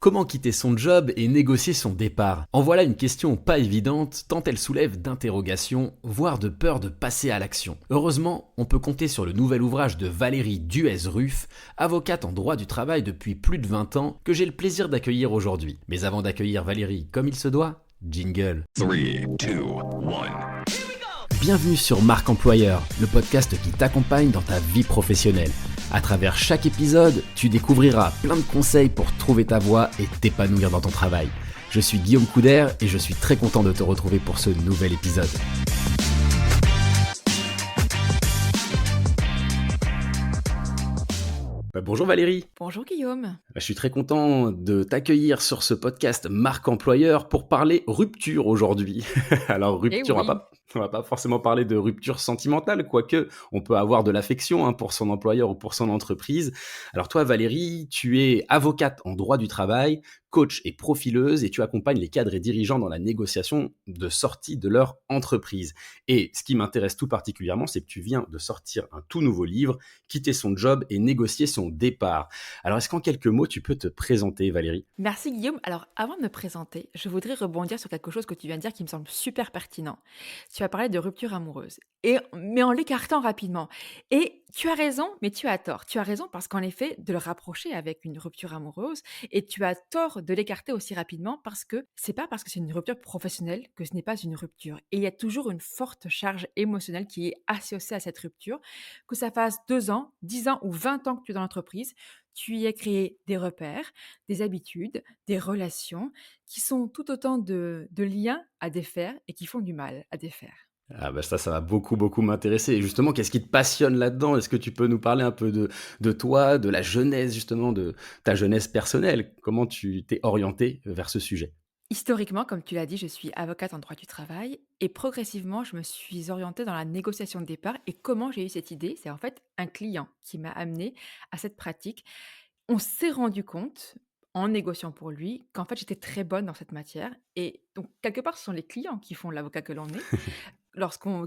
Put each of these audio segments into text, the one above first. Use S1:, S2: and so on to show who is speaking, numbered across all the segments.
S1: Comment quitter son job et négocier son départ? En voilà une question pas évidente, tant elle soulève d'interrogations, voire de peur de passer à l'action. Heureusement, on peut compter sur le nouvel ouvrage de Valérie Duez-Ruff, avocate en droit du travail depuis plus de 20 ans, que j'ai le plaisir d'accueillir aujourd'hui. Mais avant d'accueillir Valérie comme il se doit, jingle. 3, 2, 1. Bienvenue sur Marque Employeur, le podcast qui t'accompagne dans ta vie professionnelle. À travers chaque épisode, tu découvriras plein de conseils pour trouver ta voie et t'épanouir dans ton travail. Je suis Guillaume Couder et je suis très content de te retrouver pour ce nouvel épisode. Bonjour Valérie.
S2: Bonjour Guillaume.
S1: Je suis très content de t'accueillir sur ce podcast Marque Employeur pour parler rupture aujourd'hui. Alors
S2: Eh
S1: rupture,
S2: oui.
S1: on va pas forcément parler de rupture sentimentale, quoique on peut avoir de l'affection pour son employeur ou pour son entreprise. Alors toi Valérie, tu es avocate en droit du travail, coach et profileuse et tu accompagnes les cadres et dirigeants dans la négociation de sortie de leur entreprise. Et ce qui m'intéresse tout particulièrement, c'est que tu viens de sortir un tout nouveau livre, Quitter son job et négocier son départ. Alors est-ce qu'en quelques mots, tu peux te présenter Valérie?
S2: Merci Guillaume. Alors avant de me présenter, je voudrais rebondir sur quelque chose que tu viens de dire qui me semble super pertinent. Tu as parlé de rupture amoureuse, mais en l'écartant rapidement. Et tu as raison, mais tu as tort. Tu as raison parce qu'en effet, de le rapprocher avec une rupture amoureuse, et tu as tort de l'écarter aussi rapidement parce que c'est pas parce que c'est une rupture professionnelle que ce n'est pas une rupture. Et il y a toujours une forte charge émotionnelle qui est associée à cette rupture, que ça fasse 2 ans, 10 ans ou 20 ans que tu es dans l'entreprise. Tu y as créé des repères, des habitudes, des relations qui sont tout autant de liens à défaire et qui font du mal à défaire.
S1: Ah bah ça va beaucoup m'intéresser. Et justement, qu'est-ce qui te passionne là-dedans? Est-ce que tu peux nous parler un peu de toi, de la jeunesse justement, de ta jeunesse personnelle? Comment tu t'es orienté vers ce sujet?
S2: Historiquement, comme tu l'as dit, je suis avocate en droit du travail et progressivement, je me suis orientée dans la négociation de départ. Et comment j'ai eu cette idée? C'est en fait un client qui m'a amenée à cette pratique. On s'est rendu compte, en négociant pour lui, qu'en fait, j'étais très bonne dans cette matière. Et donc, quelque part, ce sont les clients qui font l'avocat que l'on est.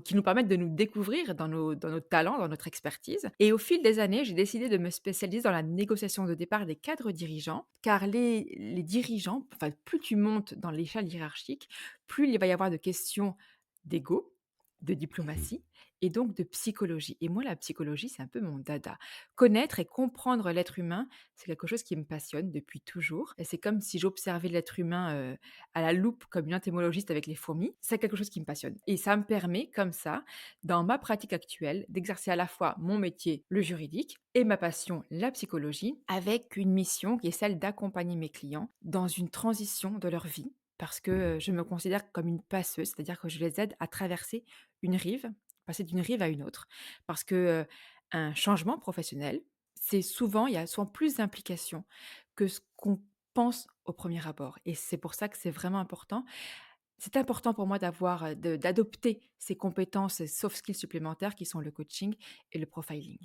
S2: Qui nous permettent de nous découvrir dans nos talents, dans notre expertise. Et au fil des années, j'ai décidé de me spécialiser dans la négociation de départ des cadres dirigeants, car les dirigeants, enfin, plus tu montes dans l'échelle hiérarchique, plus il va y avoir de questions d'ego, de diplomatie et donc de psychologie. Et moi, la psychologie, c'est un peu mon dada. Connaître et comprendre l'être humain, c'est quelque chose qui me passionne depuis toujours. Et c'est comme si j'observais l'être humain à la loupe comme une entomologiste avec les fourmis. C'est quelque chose qui me passionne. Et ça me permet, comme ça, dans ma pratique actuelle, d'exercer à la fois mon métier, le juridique, et ma passion, la psychologie, avec une mission qui est celle d'accompagner mes clients dans une transition de leur vie. Parce que je me considère comme une passeuse, c'est-à-dire que je les aide à traverser une rive, passer d'une rive à une autre. Parce que un changement professionnel, il y a souvent plus d'implications que ce qu'on pense au premier abord. Et c'est pour ça que c'est vraiment important. C'est important pour moi d'adopter ces compétences, ces soft skills supplémentaires qui sont le coaching et le profiling.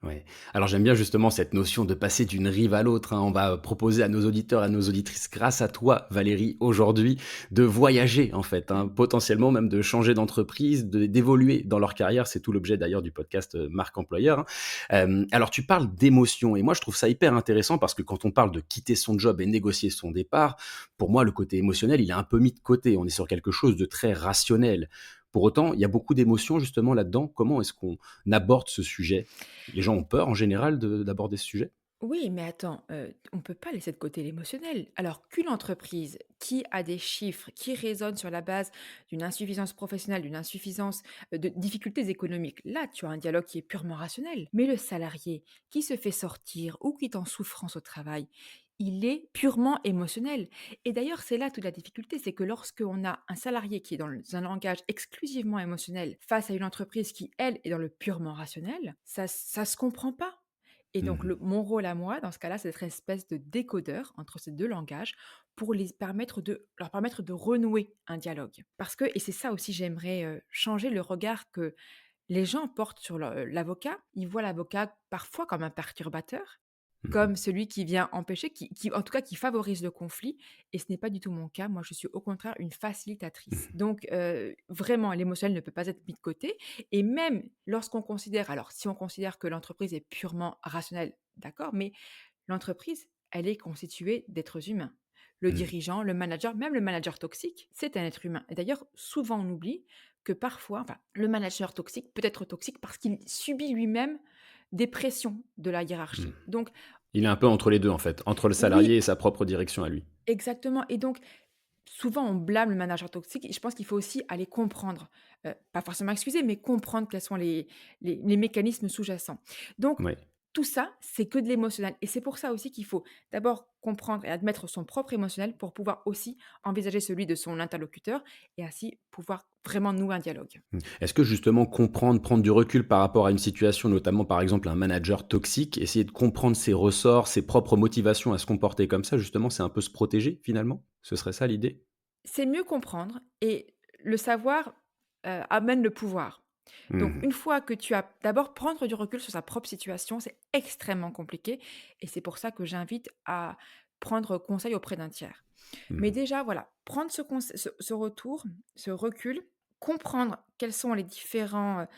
S1: Ouais. Alors j'aime bien justement cette notion de passer d'une rive à l'autre, hein. On va proposer à nos auditeurs, à nos auditrices, grâce à toi Valérie, aujourd'hui, de voyager en fait, hein, potentiellement même de changer d'entreprise, d'évoluer dans leur carrière. C'est tout l'objet d'ailleurs du podcast Marque Employeur, hein. Alors tu parles d'émotion et moi je trouve ça hyper intéressant parce que quand on parle de quitter son job et négocier son départ, pour moi le côté émotionnel il est un peu mis de côté. On est sur quelque chose de très rationnel. Pour autant, il y a beaucoup d'émotions justement là-dedans. Comment est-ce qu'on aborde ce sujet? Les gens ont peur en général d'aborder ce sujet?
S2: Oui, mais attends, on ne peut pas laisser de côté l'émotionnel. Alors qu'une entreprise qui a des chiffres, qui raisonnent sur la base d'une insuffisance professionnelle, d'une insuffisance, de difficultés économiques, là, tu as un dialogue qui est purement rationnel. Mais le salarié qui se fait sortir ou qui est en souffrance au travail, il est purement émotionnel. Et d'ailleurs, c'est là toute la difficulté, c'est que lorsqu'on a un salarié qui est dans un langage exclusivement émotionnel face à une entreprise qui, elle, est dans le purement rationnel, ça se comprend pas. Et donc,
S1: Mmh.
S2: mon rôle à moi, dans ce cas-là, c'est d'être une espèce de décodeur entre ces 2 langages pour leur permettre de renouer un dialogue. Parce que et c'est ça aussi, j'aimerais, changer le regard que les gens portent sur l'avocat. Ils voient l'avocat parfois comme un perturbateur,
S1: Mmh.
S2: comme celui qui vient empêcher, en tout cas, qui favorise le conflit et ce n'est pas du tout mon cas. Moi, je suis au contraire une facilitatrice.
S1: Mmh.
S2: Donc vraiment, l'émotionnel ne peut pas être mis de côté et même lorsqu'on considère alors si on considère que l'entreprise est purement rationnelle, d'accord, mais l'entreprise, elle est constituée d'êtres humains. Le
S1: Mmh.
S2: dirigeant, le manager, même le manager toxique, c'est un être humain. Et d'ailleurs, souvent on oublie que parfois, enfin, le manager toxique peut être toxique parce qu'il subit lui-même des pressions de la
S1: Mmh.
S2: hiérarchie. Donc,
S1: Il est un peu entre les 2 en fait, entre le
S2: oui,
S1: salarié et sa propre direction à lui.
S2: exactement. Et donc, souvent, on blâme le manager toxique et je pense qu'il faut aussi aller comprendre, pas forcément excuser, mais comprendre quels sont les mécanismes sous-jacents. Donc
S1: Ouais.
S2: tout ça, c'est que de l'émotionnel et c'est pour ça aussi qu'il faut d'abord comprendre et admettre son propre émotionnel pour pouvoir aussi envisager celui de son interlocuteur et ainsi pouvoir vraiment nouer un dialogue.
S1: Mmh. Est-ce que justement comprendre, prendre du recul par rapport à une situation, notamment par exemple un manager toxique, essayer de comprendre ses ressorts, ses propres motivations à se comporter comme ça, justement, c'est un peu se protéger finalement? Ce serait ça l'idée?
S2: C'est mieux comprendre et le savoir, amène le pouvoir. Donc
S1: Mmh.
S2: une fois que tu as d'abord prendre du recul sur sa propre situation, c'est extrêmement compliqué et c'est pour ça que j'invite à prendre conseil auprès d'un tiers. Mais
S1: Mmh.
S2: déjà, voilà, prendre ce retour, ce recul, comprendre quels sont les différentes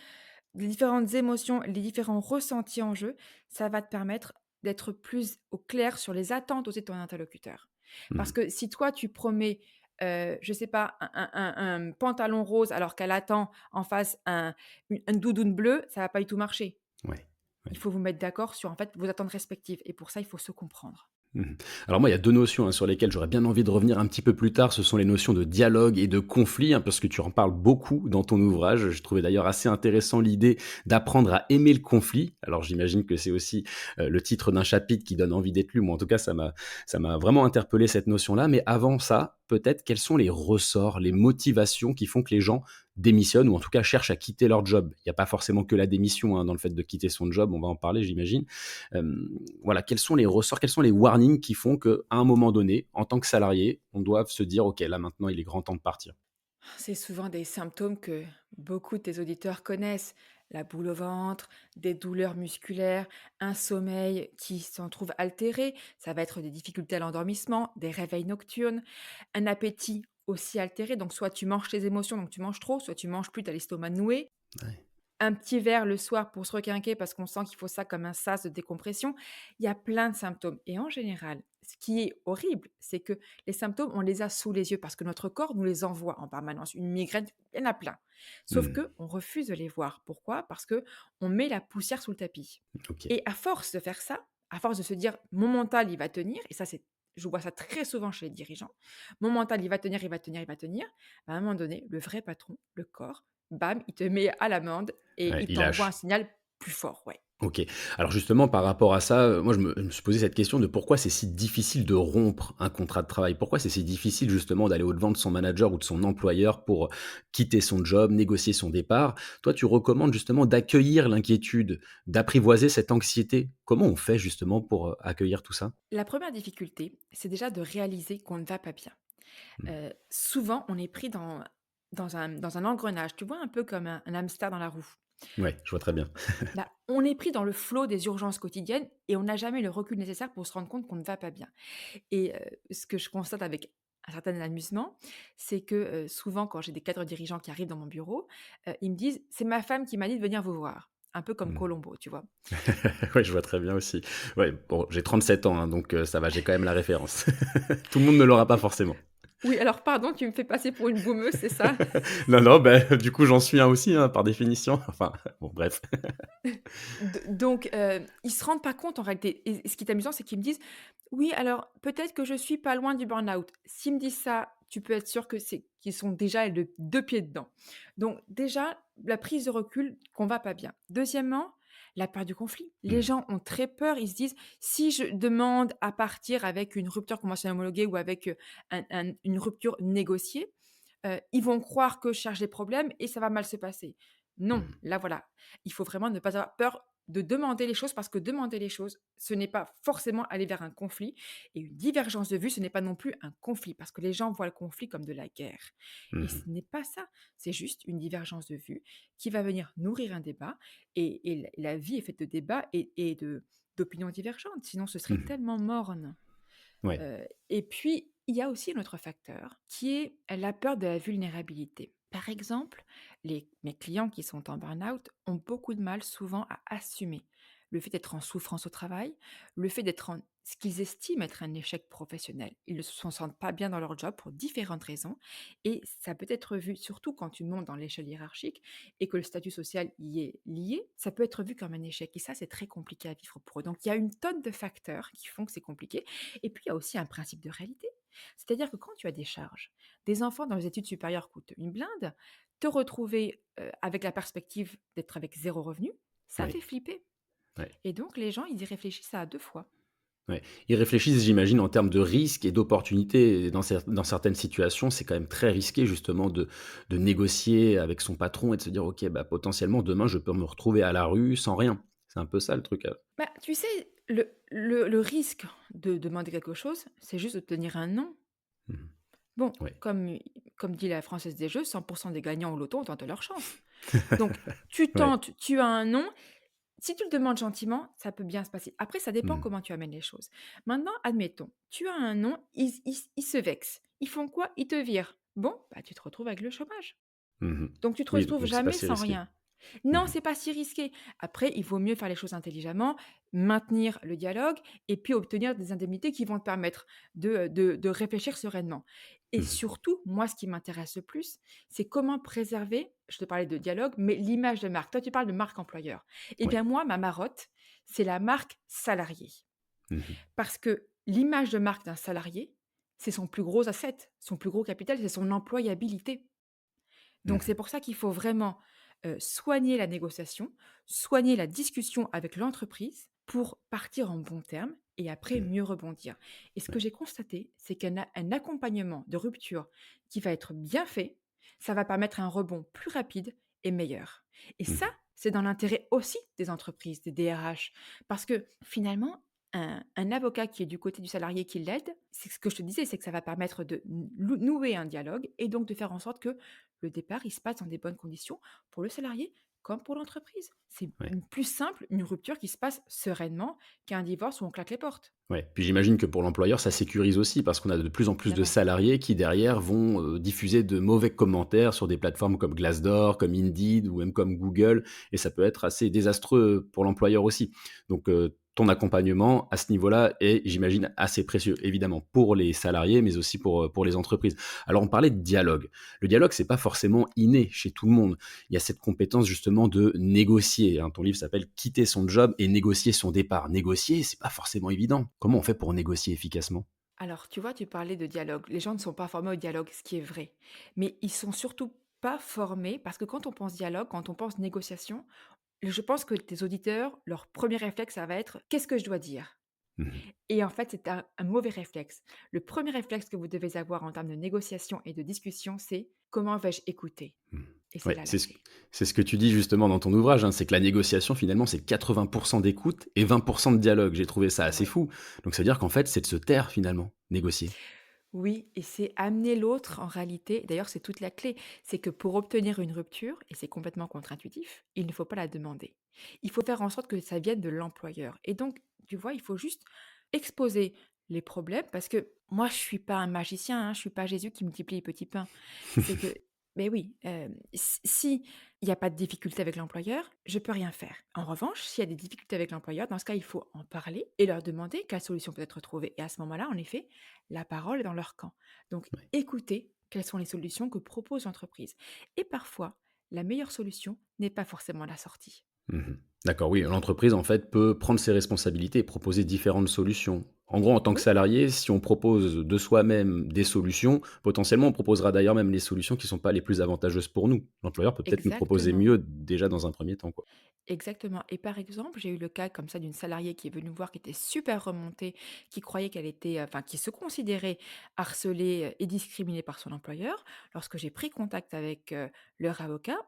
S2: émotions, les différents ressentis en jeu, ça va te permettre d'être plus au clair sur les attentes aussi de ton interlocuteur. Parce
S1: Mmh.
S2: que si toi, tu promets, je sais pas, un pantalon rose alors qu'elle attend en face une doudoune bleue, ça va pas du tout marcher.
S1: Ouais.
S2: Il
S1: Ouais.
S2: faut vous mettre d'accord sur, en fait, vos attentes respectives et pour ça, il faut se comprendre.
S1: Mmh. Alors moi, il y a 2 notions, hein, sur lesquelles j'aurais bien envie de revenir un petit peu plus tard. Ce sont les notions de dialogue et de conflit, hein, parce que tu en parles beaucoup dans ton ouvrage. Je trouvais d'ailleurs assez intéressant l'idée d'apprendre à aimer le conflit. Alors j'imagine que c'est aussi, le titre d'un chapitre qui donne envie d'être lu. Moi, en tout cas, ça m'a vraiment interpellé cette notion-là. Mais avant ça, peut-être, quels sont les ressorts, les motivations qui font que les gens démissionnent ou en tout cas cherchent à quitter leur job? Il n'y a pas forcément que la démission, hein, dans le fait de quitter son job, on va en parler, j'imagine. Voilà, quels sont les ressorts, quels sont les warnings qui font qu'à un moment donné, en tant que salarié, on doive se dire: «OK, là maintenant, il est grand temps de partir».
S2: C'est souvent des symptômes que beaucoup de tes auditeurs connaissent. La boule au ventre, des douleurs musculaires, un sommeil qui s'en trouve altéré. Ça va être des difficultés à l'endormissement, des réveils nocturnes, un appétit aussi altéré. Donc, soit tu manges tes émotions, donc tu manges trop, soit tu manges plus, tu as l'estomac noué.
S1: Ouais.
S2: Un petit verre le soir pour se requinquer parce qu'on sent qu'il faut ça comme un sas de décompression. Il y a plein de symptômes et en général, ce qui est horrible, c'est que les symptômes, on les a sous les yeux parce que notre corps nous les envoie en permanence. Une migraine, il y en a plein. Sauf
S1: Mmh.
S2: que on refuse de les voir. Pourquoi? Parce que on met la poussière sous le tapis
S1: OK.
S2: et à force de faire ça, à force de se dire: «Mon mental, il va tenir» et ça, c'est je vois ça très souvent chez les dirigeants. «Mon mental, il va tenir, il va tenir, il va tenir». À un moment donné, le vrai patron, le corps, bam, il te met à l'amende et
S1: Ouais,
S2: il
S1: il
S2: t'envoie un
S1: lâche.
S2: signal plus fort, ouais.
S1: OK. Alors justement, par rapport à ça, moi, je me suis posé cette question de pourquoi c'est si difficile de rompre un contrat de travail? Pourquoi c'est si difficile justement d'aller au-devant de son manager ou de son employeur pour quitter son job, négocier son départ? Toi, tu recommandes justement d'accueillir l'inquiétude, d'apprivoiser cette anxiété. Comment on fait justement pour, accueillir tout ça?
S2: La première difficulté, c'est déjà de réaliser qu'on ne va pas bien.
S1: Mmh.
S2: Souvent, on est pris dans un engrenage, tu vois? Un peu comme un hamster dans la roue.
S1: Ouais, je vois très bien.
S2: Bah, on est pris dans le flot des urgences quotidiennes et on n'a jamais le recul nécessaire pour se rendre compte qu'on ne va pas bien. Et ce que je constate avec un certain amusement, c'est que, souvent quand j'ai des cadres dirigeants qui arrivent dans mon bureau, ils me disent: «C'est ma femme qui m'a dit de venir vous voir». Un peu comme
S1: Mmh.
S2: Columbo, tu vois?
S1: Ouais, je vois très bien aussi. Ouais, bon, j'ai 37 ans, hein, donc ça va, j'ai quand même la référence. Tout le monde ne l'aura pas forcément.
S2: Oui, alors pardon, tu me fais passer pour une boomeuse, c'est ça?
S1: Non, non, bah, du coup, j'en suis un aussi, hein, par définition. Enfin, bon, bref.
S2: Donc ils se rendent pas compte en réalité et ce qui est amusant, c'est qu'ils me disent: «Oui, alors peut-être que je suis pas loin du burn-out». S'ils me disent ça, tu peux être sûr que c'est qu'ils sont déjà le 2 pieds dedans. Donc déjà, la prise de recul qu'on va pas bien. Deuxièmement, la peur du conflit. Les
S1: Mmh.
S2: gens ont très peur, ils se disent: «Si je demande à partir avec une rupture conventionnelle homologuée ou avec, une rupture négociée, ils vont croire que je cherche des problèmes et ça va mal se passer». Non,
S1: Mmh.
S2: là voilà, il faut vraiment ne pas avoir peur de demander les choses parce que demander les choses, ce n'est pas forcément aller vers un conflit et une divergence de vue, ce n'est pas non plus un conflit parce que les gens voient le conflit comme de la guerre et ce
S1: Mmh.
S2: n'est pas ça. C'est juste une divergence de vue qui va venir nourrir un débat et la vie est faite de débats et d'opinions divergentes, sinon ce serait
S1: Mmh.
S2: tellement morne.
S1: Ouais.
S2: Et puis, il y a aussi un autre facteur qui est la peur de la vulnérabilité. Par exemple, mes clients qui sont en burn-out ont beaucoup de mal souvent à assumer le fait d'être en souffrance au travail, le fait d'être en ce qu'ils estiment être un échec professionnel. Ils ne se sentent pas bien dans leur job pour différentes raisons et ça peut être vu, surtout quand tu montes dans l'échelle hiérarchique et que le statut social y est lié, ça peut être vu comme un échec et ça, c'est très compliqué à vivre pour eux. Donc il y a une tonne de facteurs qui font que c'est compliqué et puis il y a aussi un principe de réalité. C'est-à-dire que quand tu as des charges, des enfants dans les études supérieures coûtent une blinde, te retrouver, avec la perspective d'être avec zéro revenu, ça
S1: Oui,
S2: fait flipper
S1: ouais,
S2: et donc les gens, ils y réfléchissent à 2 fois.
S1: ouais. Ils réfléchissent, j'imagine, en termes de risques et d'opportunités. Et dans certaines situations, c'est quand même très risqué justement de négocier avec son patron et de se dire: «OK, bah, potentiellement demain je peux me retrouver à la rue sans rien». C'est un peu ça le truc,
S2: Bah, tu sais, le risque de demander quelque chose, c'est juste d'obtenir un non.
S1: Mmh.
S2: Bon,
S1: Ouais.
S2: comme dit la Française des jeux, 100 des gagnants au loto ont tenté leur chance. Donc tu
S1: Ouais.
S2: tentes, tu as un non. Si tu le demandes gentiment, ça peut bien se passer. Après, ça dépend
S1: Mmh.
S2: comment tu amènes les choses. Maintenant, admettons, tu as un non, ils se vexent. Ils font quoi? Ils te virent. Bon, bah, tu te retrouves avec le chômage.
S1: Mmh.
S2: Donc tu te
S1: Oui,
S2: retrouves
S1: donc c'est pas
S2: jamais
S1: si
S2: sans
S1: risqué.
S2: rien.
S1: Mmh.
S2: Non, c'est pas si risqué. Après, il vaut mieux faire les choses intelligemment, maintenir le dialogue et puis obtenir des indemnités qui vont te permettre de réfléchir sereinement. Et
S1: Mmh.
S2: surtout, moi, ce qui m'intéresse le plus, c'est comment préserver, je te parlais de dialogue, mais l'image de marque. Toi, tu parles de marque employeur. Eh
S1: Ouais.
S2: bien, moi, ma marotte, c'est la marque salarié.
S1: Mmh.
S2: Parce que l'image de marque d'un salarié, c'est son plus gros asset, son plus gros capital, c'est son employabilité. Donc c'est
S1: Mmh.
S2: pour ça qu'il faut vraiment, soigner la négociation, soigner la discussion avec l'entreprise pour partir en bons termes et après
S1: Mmh.
S2: mieux rebondir. Et ce que
S1: Ouais.
S2: j'ai constaté, c'est un accompagnement de rupture qui va être bien fait, ça va permettre un rebond plus rapide et meilleur. Et ça,
S1: Mmh.
S2: c'est dans l'intérêt aussi des entreprises, des DRH. Parce que finalement, un avocat qui est du côté du salarié qui l'aide, c'est ce que je te disais, c'est que ça va permettre de nouer un dialogue et donc de faire en sorte que le départ, il se passe dans des bonnes conditions pour le salarié comme pour l'entreprise. C'est
S1: Ouais.
S2: plus simple, une rupture qui se passe sereinement qu'un divorce où on claque les portes,
S1: Ouais. Puis j'imagine que pour l'employeur, ça sécurise aussi parce qu'on a de plus en plus de
S2: évidemment.
S1: salariés qui derrière vont, diffuser de mauvais commentaires sur des plateformes comme Glassdoor, comme Indeed ou même comme Google et ça peut être assez désastreux pour l'employeur aussi. Donc ton accompagnement à ce niveau-là est, j'imagine, assez précieux, évidemment pour les salariés, mais aussi pour les entreprises. Alors on parlait de dialogue. Le dialogue, c'est pas forcément inné chez tout le monde. Il y a cette compétence justement de négocier, hein. Ton livre s'appelle «Quitter son job et négocier son départ». Négocier, c'est pas forcément évident. Comment on fait pour négocier efficacement?
S2: Alors, tu vois, tu parlais de dialogue. Les gens ne sont pas formés au dialogue, ce qui est vrai. Mais ils sont surtout pas formés parce que quand on pense dialogue, quand on pense négociation, je pense que tes auditeurs, leur premier réflexe, ça va être: «Qu'est-ce que je dois dire?»
S1: Mmh.
S2: Et en fait, c'est un mauvais réflexe. Le premier réflexe que vous devez avoir en termes de négociation et de discussion, c'est: «Comment vais-je écouter?»
S1: Mmh.
S2: Et c'est
S1: Ouais,
S2: là la clé.
S1: c'est ce que tu dis justement dans ton ouvrage, hein, c'est que la négociation finalement c'est 80 d'écoute et 20 de dialogue. J'ai trouvé ça assez
S2: Ouais.
S1: fou. Donc ça veut dire qu'en fait, c'est de se taire finalement, négocier.
S2: Oui, et c'est amener l'autre en réalité, d'ailleurs c'est toute la clé, c'est que pour obtenir une rupture, et c'est complètement contre-intuitif, il ne faut pas la demander. Il faut faire en sorte que ça vienne de l'employeur. Et donc, tu vois, il faut juste exposer les problèmes parce que moi je suis pas un magicien, hein, je suis pas Jésus qui multiplie les petits pains. C'est que, ben oui, si il y a pas de difficulté avec l'employeur, je peux rien faire. En revanche, s'il y a des difficultés avec l'employeur, dans ce cas, il faut en parler et leur demander quelle solution peut être trouvée. Et à ce moment-là, en effet, la parole est dans leur camp. Donc,
S1: Ouais.
S2: écoutez quelles sont les solutions que propose l'entreprise. Et parfois, la meilleure solution n'est pas forcément la sortie.
S1: Mmh. D'accord, oui, l'entreprise en fait peut prendre ses responsabilités et proposer différentes solutions. En gros, en tant que
S2: Oui,
S1: salarié, si on propose de soi-même des solutions, potentiellement on proposera d'ailleurs même les solutions qui ne sont pas les plus avantageuses pour nous. L'employeur peut peut-être nous proposer
S2: exactement.
S1: mieux déjà dans un premier temps, quoi.
S2: Exactement. Et par exemple, j'ai eu le cas comme ça d'une salariée qui est venue me voir, qui était super remontée, qui croyait qu'elle était, enfin, qui se considérait harcelée et discriminée par son employeur. Lorsque j'ai pris contact avec leur avocat,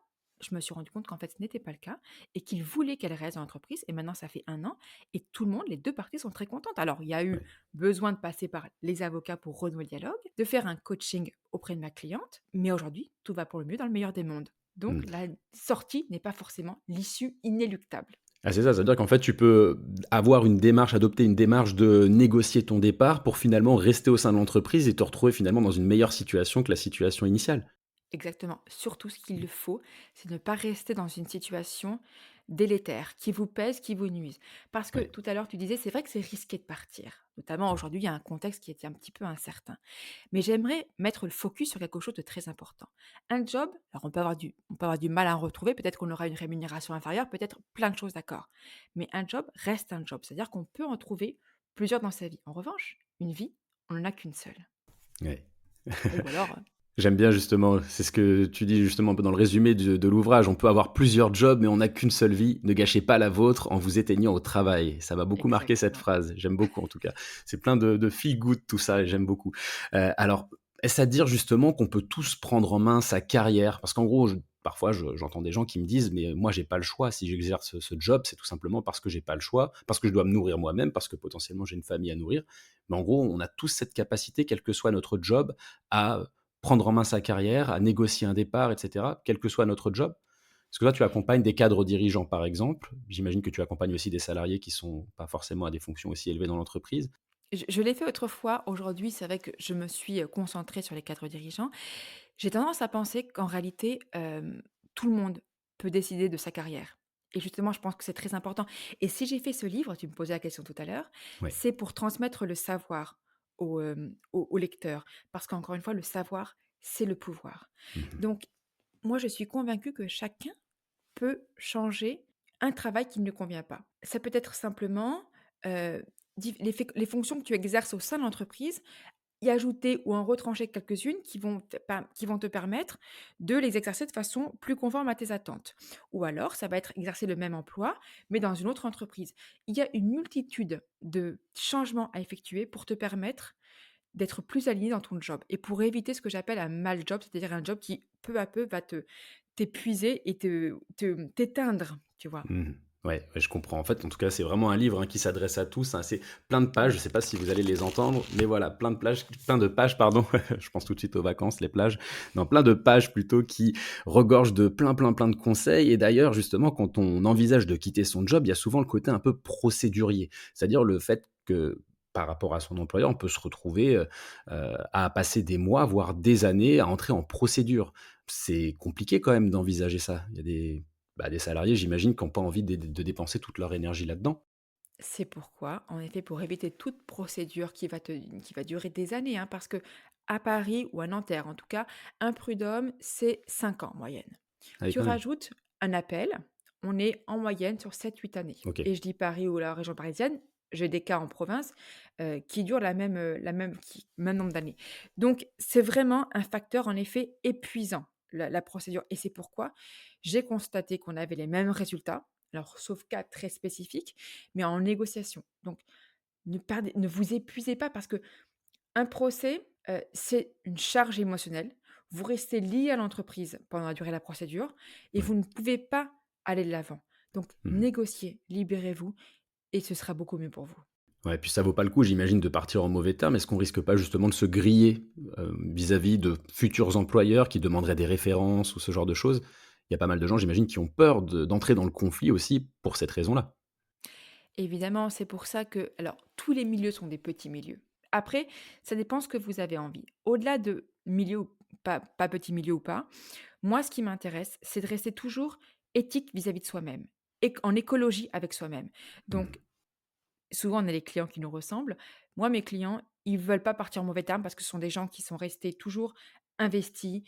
S2: je me suis rendu compte qu'en fait, ce n'était pas le cas et qu'il voulait qu'elle reste dans l'entreprise. Et maintenant, ça fait un an et tout le monde, les deux parties sont très contentes. Alors, il y a eu
S1: Ouais.
S2: besoin de passer par les avocats pour renouer le dialogue, de faire un coaching auprès de ma cliente, mais aujourd'hui, tout va pour le mieux dans le meilleur des mondes. Donc
S1: Mmh.
S2: la sortie n'est pas forcément l'issue inéluctable.
S1: Ah c'est ça veut dire qu'en fait tu peux avoir une démarche, adopter une démarche de négocier ton départ pour finalement rester au sein de l'entreprise et te retrouver finalement dans une meilleure situation que la situation initiale.
S2: Exactement. Surtout ce qu'il le faut, c'est ne pas rester dans une situation délétères, qui vous pèsent, qui vous nuisent. Parce que
S1: Ouais.
S2: tout à l'heure, tu disais, c'est vrai que c'est risqué de partir. Notamment
S1: Mmh.
S2: aujourd'hui, il y a un contexte qui est un petit peu incertain. Mais j'aimerais mettre le focus sur quelque chose de très important. Un job, alors on peut avoir du mal à en retrouver, peut-être qu'on aura une rémunération inférieure, peut-être plein de choses, d'accord. Mais un job reste un job, c'est-à-dire qu'on peut en trouver plusieurs dans sa vie. En revanche, une vie, on n'en a qu'une seule.
S1: Ouais.
S2: Ou alors,
S1: J'aime bien justement, c'est ce que tu dis justement un peu dans le résumé de l'ouvrage. On peut avoir plusieurs jobs, mais on n'a qu'une seule vie. Ne gâchez pas la vôtre en vous éteignant au travail. Ça m'a beaucoup marqué cette
S2: exactement.
S1: phrase. J'aime beaucoup en tout cas. C'est plein de feel good tout ça et j'aime beaucoup. Alors, est-ce à dire justement qu'on peut tous prendre en main sa carrière? Parce qu'en gros, parfois j'entends des gens qui me disent, mais moi j'ai pas le choix. Si j'exerce ce job, c'est tout simplement parce que j'ai pas le choix, parce que je dois me nourrir moi-même, parce que potentiellement j'ai une famille à nourrir. Mais en gros, on a tous cette capacité, quel que soit notre job, à prendre en main sa carrière, à négocier un départ, et cetera, quel que soit notre job? Parce que toi, tu accompagnes des cadres dirigeants, par exemple. J'imagine que tu accompagnes aussi des salariés qui sont pas forcément à des fonctions aussi élevées dans l'entreprise.
S2: Je l'ai fait autrefois. Aujourd'hui, c'est vrai que je me suis concentrée sur les cadres dirigeants. J'ai tendance à penser qu'en réalité, tout le monde peut décider de sa carrière. Et justement, je pense que c'est très important. Et si j'ai fait ce livre, tu me posais la question tout à l'heure,
S1: Ouais.
S2: c'est pour transmettre le savoir aux lecteurs. Parce qu'encore une fois, le savoir, c'est le pouvoir.
S1: Mmh.
S2: Donc, moi, je suis convaincue que chacun peut changer un travail qui ne lui convient pas. Ça peut être simplement, les fonctions que tu exerces au sein de l'entreprise, y ajouter ou en retrancher quelques-unes qui vont te permettre de les exercer de façon plus conforme à tes attentes. Ou alors, ça va être exercer le même emploi, mais dans une autre entreprise. Il y a une multitude de changements à effectuer pour te permettre d'être plus aligné dans ton job et pour éviter ce que j'appelle un mal job, c'est-à-dire un job qui, peu à peu, va te t'épuiser et t'éteindre, tu vois?
S1: Mmh. Ouais, ouais, je comprends. En fait, en tout cas, c'est vraiment un livre, hein, qui s'adresse à tous, hein. C'est plein de pages, je
S2: Oui.
S1: ne sais pas si vous allez les entendre, mais voilà, plein de pages, pardon. Je pense tout de suite aux vacances, les plages. Non, plein de pages plutôt qui regorgent de plein de conseils et d'ailleurs, justement, quand on envisage de quitter son job, il y a souvent le côté un peu procédurier. C'est-à-dire le fait que, par rapport à son employeur, on peut se retrouver, à passer des mois, voire des années à entrer en procédure. C'est compliqué quand même d'envisager ça. Il y a des salariés, j'imagine, qui ont pas envie de dépenser toute leur énergie là-dedans.
S2: C'est pourquoi, en effet, pour éviter toute procédure qui va durer des années, hein, parce que à Paris ou à Nanterre, en tout cas, un prud'homme, c'est 5 ans en moyenne.
S1: Ah oui,
S2: Tu
S1: quand même.
S2: rajoutes un appel, on est en moyenne sur 7 8 années.
S1: OK.
S2: Et je dis Paris ou la région parisienne, j'ai des cas en province qui durent même nombre d'années. Donc, c'est vraiment un facteur, en effet, épuisant, la procédure. Et c'est pourquoi j'ai constaté qu'on avait les mêmes résultats, alors sauf cas très spécifiques, mais en négociation. Donc, ne vous épuisez pas parce que un procès, c'est une charge émotionnelle. Vous restez lié à l'entreprise pendant la durée de la procédure et
S1: Ouais.
S2: vous ne pouvez pas aller de l'avant. Donc
S1: Mmh.
S2: négociez, libérez-vous et ce sera beaucoup mieux pour vous.
S1: Ouais, puis ça vaut pas le coup, j'imagine, de partir en mauvais termes. Est-ce qu'on risque pas justement de se griller, vis-à-vis de futurs employeurs qui demanderaient des références ou ce genre de choses? Il y a pas mal de gens, j'imagine, qui ont peur d'entrer dans le conflit aussi pour cette raison-là.
S2: Évidemment, c'est pour ça que alors tous les milieux sont des petits milieux. Après, ça dépend ce que vous avez envie. Au-delà de milieu ou pas petit milieu ou pas, moi ce qui m'intéresse, c'est de rester toujours éthique vis-à-vis de soi-même et en écologie avec soi-même.
S1: Mmh.
S2: Donc souvent, on a les clients qui nous ressemblent. Moi, mes clients, ils veulent pas partir en mauvais termes parce que ce sont des gens qui sont restés toujours investis,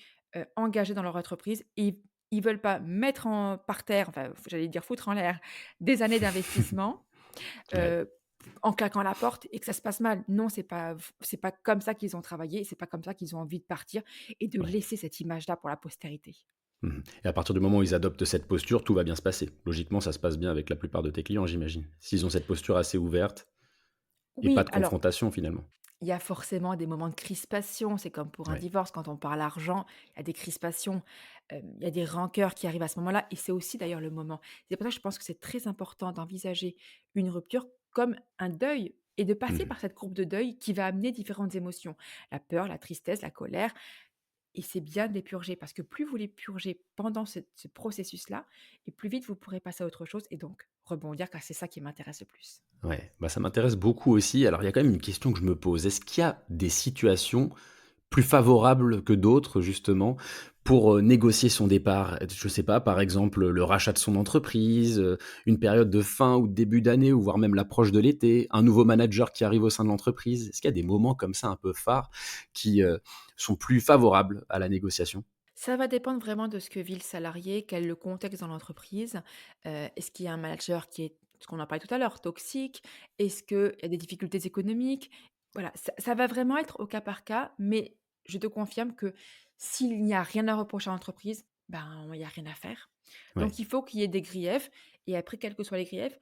S2: engagés dans leur entreprise. Et ils veulent pas mettre par terre, enfin, j'allais dire foutre en l'air, des années d'investissement,
S1: Ouais,
S2: heu, en claquant la porte et que ça se passe mal. Non, c'est pas comme ça qu'ils ont travaillé, c'est pas comme ça qu'ils ont envie de partir et de
S1: ouais.
S2: laisser cette image-là pour la postérité.
S1: Mmh. Et à partir du moment où ils adoptent cette posture, tout va bien se passer. Logiquement, ça se passe bien avec la plupart de tes clients, j'imagine? S'ils ont cette posture assez ouverte et pas
S2: Oui,
S1: de
S2: alors
S1: confrontation finalement?
S2: il y a forcément des moments de crispation, c'est comme pour un
S1: Ouais.
S2: divorce, quand on parle argent, il y a des crispations, il y a des rancœurs qui arrivent à ce moment-là et c'est aussi d'ailleurs le moment. C'est pour ça que je pense que c'est très important d'envisager une rupture comme un deuil et de passer
S1: Mmh.
S2: par cette courbe de deuil qui va amener différentes émotions. La peur, la tristesse, la colère et c'est bien de les purger parce que plus vous les purgez pendant ce processus-là et plus vite vous pourrez passer à autre chose et donc rebondir car c'est ça qui m'intéresse le plus.
S1: Ouais, bah, ça m'intéresse beaucoup aussi. Alors, il y a quand même une question que je me pose. Est-ce qu'il y a des situations plus favorables que d'autres, justement, pour, négocier son départ? Je sais pas, par exemple, le rachat de son entreprise, une période de fin ou de début d'année ou voire même l'approche de l'été, un nouveau manager qui arrive au sein de l'entreprise. Est-ce qu'il y a des moments comme ça un peu phares qui, sont plus favorables à la négociation?
S2: Ça va dépendre vraiment de ce que vit le salarié, quel est le contexte dans l'entreprise. Est-ce qu'il y a un manager qui est, ce qu'on en parlait tout à l'heure, toxique? Est-ce qu'il y a des difficultés économiques? Voilà, ça va vraiment être au cas par cas, mais je te confirme que s'il n'y a rien à reprocher à l'entreprise, ben, il n'y a rien à faire.
S1: Ouais.
S2: Donc il faut qu'il y ait des griefs et après, quels que soient les griefs,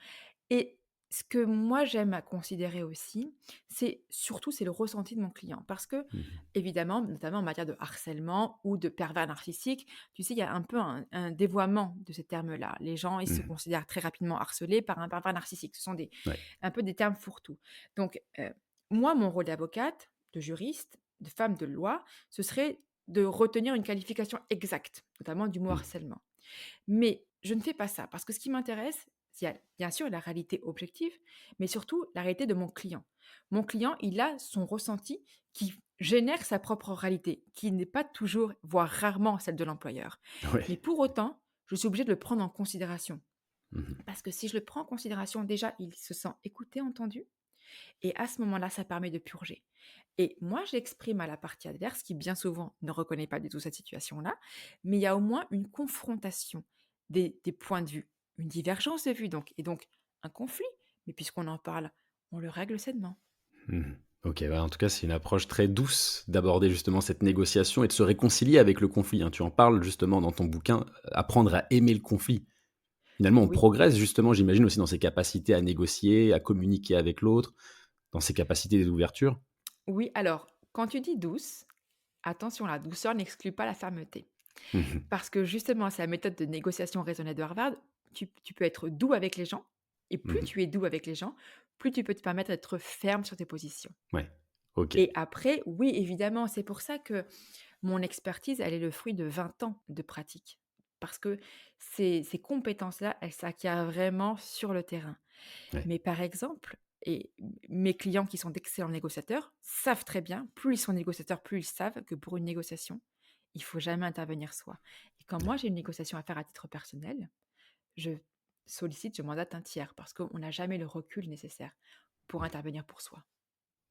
S2: et ce que moi j'aime à considérer aussi, c'est le ressenti de mon client. Parce que
S1: Mmh.
S2: évidemment, notamment en matière de harcèlement ou de pervers narcissique, tu sais, il y a un peu un dévoiement de ces termes-là. Les gens, ils se
S1: Mmh.
S2: considèrent très rapidement harcelés par un pervers narcissique. Ce sont
S1: Ouais.
S2: un peu des termes fourre-tout. Donc, moi, mon rôle d'avocate, de juriste, de femme de loi, ce serait de retenir une qualification exacte, notamment du mot
S1: Mmh.
S2: harcèlement. Mais je ne fais pas ça parce que ce qui m'intéresse, il y a bien sûr la réalité objective, mais surtout la réalité de mon client. Mon client, il a son ressenti qui génère sa propre réalité, qui n'est pas toujours, voire rarement celle de l'employeur. Mais
S1: Ouais.
S2: pour autant, je suis obligée de le prendre en considération.
S1: Mmh.
S2: Parce que si je le prends en considération, déjà, il se sent écouté, entendu, et à ce moment-là, ça permet de purger. Et moi, j'exprime à la partie adverse, qui bien souvent ne reconnaît pas du tout cette situation-là, mais il y a au moins une confrontation des points de vue, une divergence de vue donc, et donc un conflit. Mais puisqu'on en parle, on le règle sainement.
S1: Mmh. OK, ouais, en tout cas, c'est une approche très douce d'aborder justement cette négociation et de se réconcilier avec le conflit, hein. Tu en parles justement dans ton bouquin, «Apprendre à aimer le conflit». Finalement, on
S2: Oui,
S1: progresse justement, j'imagine aussi dans ses capacités à négocier, à communiquer avec l'autre, dans ses capacités d'ouverture?
S2: oui, alors, quand tu dis douce, attention, la douceur n'exclut pas la fermeté.
S1: Mmh.
S2: Parce que justement, c'est la méthode de négociation raisonnée de Harvard. Tu peux être doux avec les gens, et plus
S1: Mmh.
S2: tu es doux avec les gens, plus tu peux te permettre d'être ferme sur tes positions.
S1: Ouais. OK.
S2: Et après, oui, évidemment, c'est pour ça que mon expertise, elle est le fruit de 20 ans de pratique. Parce que ces compétences-là, elles s'acquièrent vraiment sur le terrain.
S1: Ouais.
S2: Mais par exemple, et mes clients qui sont d'excellents négociateurs savent très bien, plus ils sont négociateurs, plus ils savent que pour une négociation, il faut jamais intervenir soi. Et quand moi j'ai une négociation à faire à titre personnel, je je mandate un tiers parce qu'on n'a jamais le recul nécessaire pour intervenir pour soi.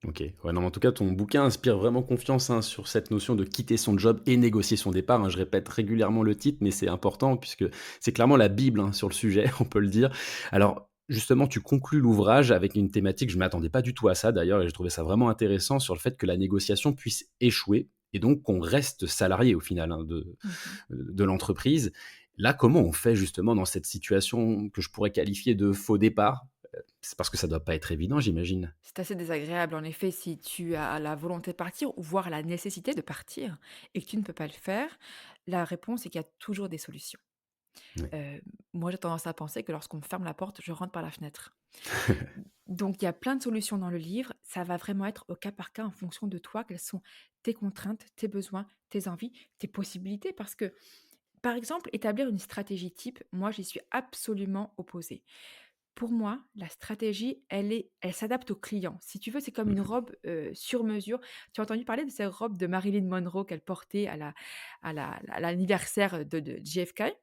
S1: OK. Ouais, non, mais en tout cas, ton bouquin inspire vraiment confiance, hein, sur cette notion de quitter son job et négocier son départ, hein. Je répète régulièrement le titre, mais c'est important puisque c'est clairement la bible, hein, sur le sujet, on peut le dire. Alors, justement, tu conclus l'ouvrage avec une thématique, je m'attendais pas du tout à ça d'ailleurs et j'ai trouvé ça vraiment intéressant sur le fait que la négociation puisse échouer et donc qu'on reste salarié au final, hein,
S2: Mhm.
S1: de l'entreprise. Là, comment on fait justement dans cette situation que je pourrais qualifier de faux départ? C'est parce que ça doit pas être évident, j'imagine?
S2: C'est assez désagréable en effet si tu as la volonté de partir ou voire la nécessité de partir et que tu ne peux pas le faire. La réponse est qu'il y a toujours des solutions.
S1: Ouais.
S2: Moi j'ai tendance à penser que lorsqu'on me ferme la porte, je rentre par la fenêtre. Donc il y a plein de solutions dans le livre, ça va vraiment être au cas par cas en fonction de toi, quelles sont tes contraintes, tes besoins, tes envies, tes possibilités. Parce que, par exemple, établir une stratégie type, moi j'y suis absolument opposée. Pour moi, la stratégie, elle s'adapte au client. Si tu veux, c'est comme une
S1: Mmh.
S2: robe, sur mesure. Tu as entendu parler de ces robes de Marilyn Monroe qu'elle portait à l'anniversaire de JFK?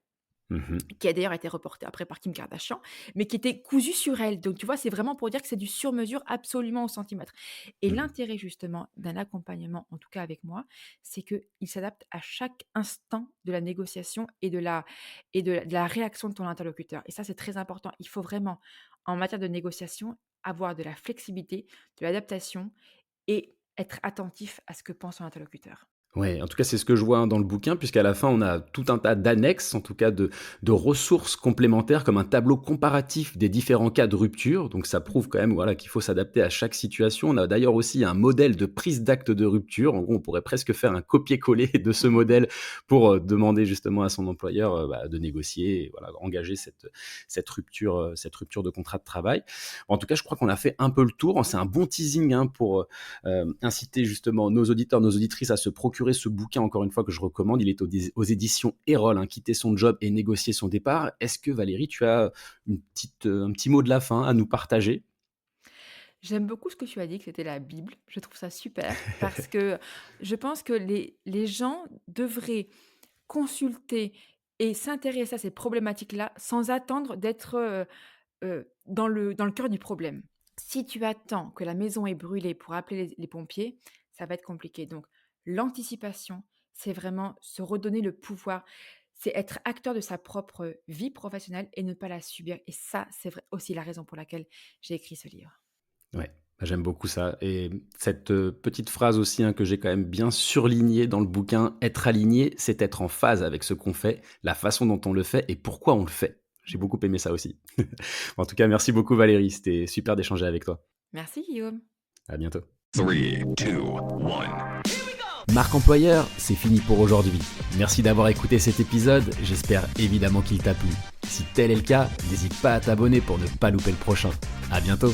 S1: Mmh.
S2: Qui a d'ailleurs été reporté après par Kim Kardashian, mais qui était cousu sur elle. Donc tu vois, c'est vraiment pour dire que c'est du sur-mesure absolument au centimètre. Et
S1: Mmh.
S2: l'intérêt justement d'un accompagnement, en tout cas avec moi, c'est qu'il s'adapte à chaque instant de la négociation et de la réaction de ton interlocuteur. Et ça, c'est très important. Il faut vraiment, en matière de négociation, avoir de la flexibilité, de l'adaptation et être attentif à ce que pense son interlocuteur.
S1: Ouais, en tout cas, c'est ce que je vois, hein, dans le bouquin, puisqu'à la fin, on a tout un tas d'annexes, en tout cas de ressources complémentaires, comme un tableau comparatif des différents cas de rupture. Donc ça prouve
S2: Mmh.
S1: quand même, voilà, qu'il faut s'adapter à chaque situation. On a d'ailleurs aussi un modèle de prise d'acte de rupture. En gros, on pourrait presque faire un copier-coller de ce modèle pour, demander justement à son employeur, bah, de négocier et voilà, engager cette rupture de contrat de travail. En tout cas, je crois qu'on a fait un peu le tour. C'est un bon teasing, hein, pour, inciter justement nos auditeurs, nos auditrices à se procurer ce bouquin, encore une fois, que je recommande. Il est aux éditions Erol, hein, Quitter son job et négocier son départ. Est-ce que Valérie, tu as un petit mot de la fin à nous partager?
S2: J'aime beaucoup ce que tu as dit, que c'était la Bible. Je trouve ça super parce que je pense que les gens devraient consulter et s'intéresser à ces problématiques-là sans attendre d'être, dans le cœur du problème. Si tu attends que la maison est brûlée pour appeler les pompiers, ça va être compliqué. Donc l'anticipation, c'est vraiment se redonner le pouvoir. C'est être acteur de sa propre vie professionnelle et ne pas la subir. Et ça, c'est vrai aussi la raison pour laquelle j'ai écrit ce livre.
S1: Ouais, j'aime beaucoup ça et cette, petite phrase aussi, hein, que j'ai quand même bien surlignée dans le bouquin: «Être aligné, c'est être en phase avec ce qu'on fait, la façon dont on le fait et pourquoi on le fait». J'ai beaucoup aimé ça aussi. En tout cas, merci beaucoup Valérie, c'était super d'échanger avec toi.
S2: Merci Guillaume.
S1: À bientôt.
S3: 3, 2, 1.
S1: Marque employeur, c'est fini pour aujourd'hui. Merci d'avoir écouté cet épisode, j'espère évidemment qu'il t'a plu. Si tel est le cas, n'hésite pas à t'abonner pour ne pas louper le prochain. À bientôt.